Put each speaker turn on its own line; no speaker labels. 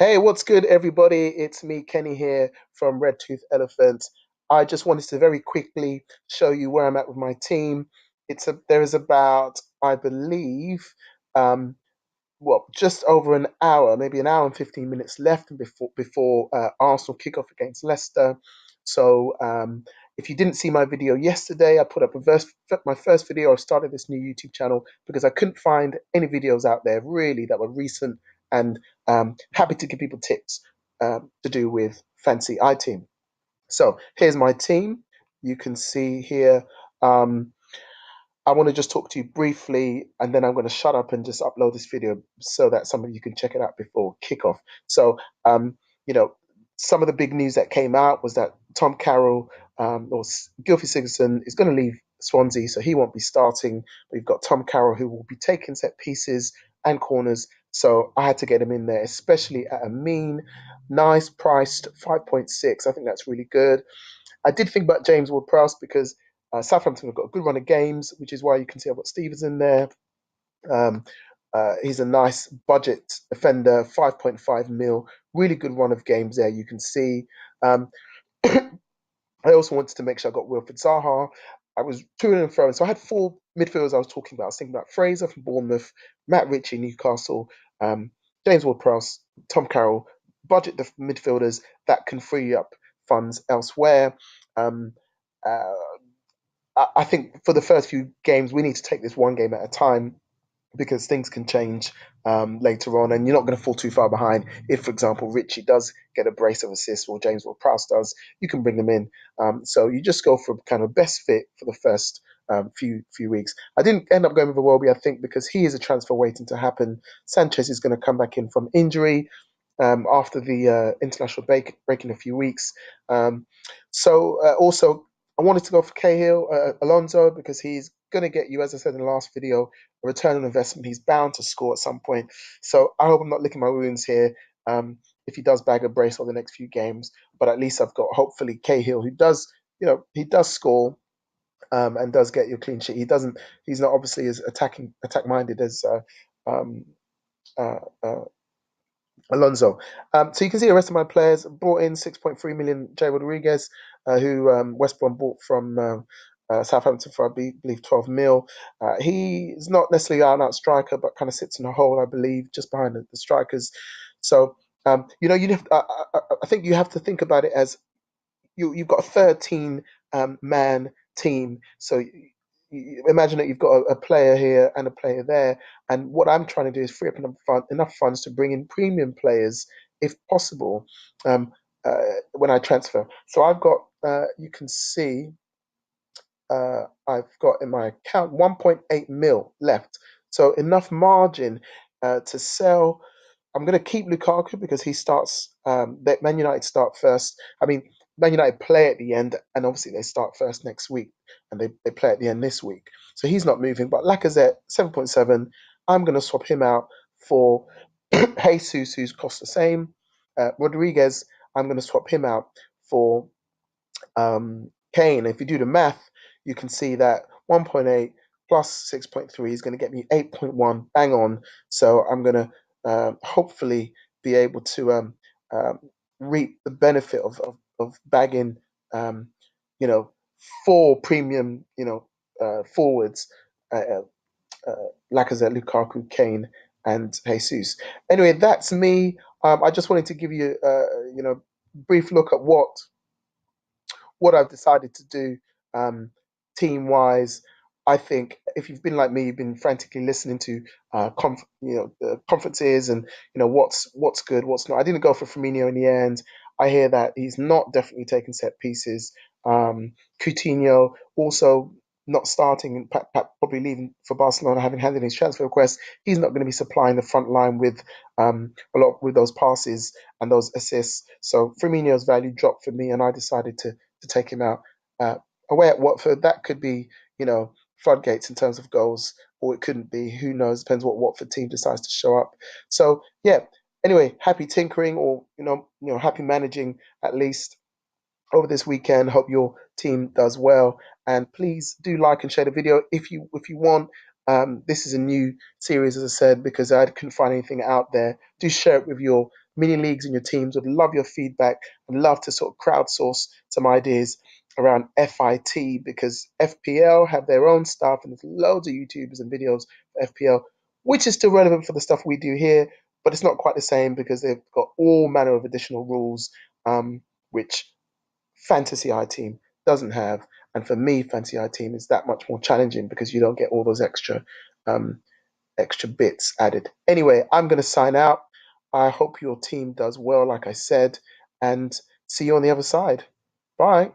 Hey, what's good, everybody? It's me, Kenny, here from Red Tooth Elephant. I just wanted to very quickly show you where I'm at with my team. There is about, I believe, um, just over an hour, maybe an hour and 15 minutes left before Arsenal kick off against Leicester. So if you didn't see my video yesterday, I put up my first video. I started this new YouTube channel because I couldn't find any videos out there really that were recent and happy to give people tips to do with fancy iTeam. So here's my team. You can see here. Um, I want to just talk to you briefly, and then I'm going to shut up and just upload this video so that some of you can check it out before kickoff. So, you know, some of the big news that came out was that Tom Carroll Gylfi Sigurdsson is going to leave Swansea, so he won't be starting. We've got Tom Carroll who will be taking set pieces and corners. So I had to get him in there, especially at a mean, nice priced 5.6. I think that's really good. I did think about James Ward-Prowse because Southampton have got a good run of games, which is why you can see I've got Stevens in there. Um, he's a nice budget defender, 5.5 mil, really good run of games there. You can see. Um, I also wanted to make sure I got Wilfred Zaha. I was to and fro, so I had four midfielders I was talking about. I was thinking about Fraser from Bournemouth, Matt Ritchie, Newcastle, James Ward-Prowse, Tom Carroll, budget midfielders that can free up funds elsewhere. Um, uh, I think for the first few games, we need to take this one game at a time because things can change later on, and you're not going to fall too far behind. If, for example, Richie does get a brace of assists, or James Ward-Prowse does, you can bring them in. So you just go for kind of best fit for the first few weeks. I didn't end up going with Iwobi, I think, because he is a transfer waiting to happen. Sanchez is going to come back in from injury after the international break in a few weeks. Also, I wanted to go for Cahill, Alonso, because he's going to get you, as I said in the last video, a return on investment. He's bound to score at some point. So I hope I'm not licking my wounds here if he does bag a brace for the next few games. But at least I've got hopefully Cahill, who does, he does score and does get you a clean sheet. He's not obviously as attack minded as um, uh, uh, Alonso. So you can see the rest of my players brought in 6.3 million. Jay Rodriguez, who West Brom bought from Southampton for, I believe, 12 mil. He's not necessarily an out striker, but kind of sits in a hole, I believe, just behind the strikers. So, I think you have to think about it as you've got a 13 man team. So you imagine that you've got a player here and a player there. And what I'm trying to do is free up enough funds to bring in premium players, if possible, um, when I transfer. So I've got, you can see, I've got in my account 1.8 mil left. So enough margin to sell. I'm going to keep Lukaku because he starts. Man United start first. I mean, Man United play at the end, and obviously they start first next week, and they play at the end this week. So he's not moving. But Lacazette, 7.7. I'm going to swap him out for Jesus, who's cost the same. Rodriguez, I'm going to swap him out for Kane. If you do the math, you can see that 1.8 plus 6.3 is going to get me 8.1 bang on. So I'm going to hopefully be able to um, reap the benefit of bagging, um, you know, four premium, forwards, Lacazette, Lukaku, Kane, and Jesus. Anyway, that's me. I just wanted to give you, brief look at what I've decided to do team wise. I think if you've been like me, you've been frantically listening to conferences and what's good, what's not. I didn't go for Firmino in the end. I hear that he's not definitely taking set pieces. Coutinho also not starting and probably leaving for Barcelona, having handed his transfer request. He's not going to be supplying the front line with a lot with those passes and those assists. So Firmino's value dropped for me, and I decided to take him out. Uh, Away at Watford, that could be, floodgates in terms of goals, or it couldn't be. Who knows? Depends what Watford team decides to show up. So yeah. Anyway, happy tinkering, or happy managing at least over this weekend. Hope your team does well, and please do like and share the video if you want. This is a new series, as I said, because I couldn't find anything out there. Do share it with your mini leagues in your teams. Would love your feedback. I'd love to sort of crowdsource some ideas around FIT, because FPL have their own stuff and there's loads of YouTubers and videos for FPL, which is still relevant for the stuff we do here, but it's not quite the same because they've got all manner of additional rules, which Fantasy iTeam doesn't have. And for me, Fantasy iTeam is that much more challenging because you don't get all those um, extra bits added. Anyway, I'm going to sign out. I hope your team does well, like I said, and see you on the other side. Bye.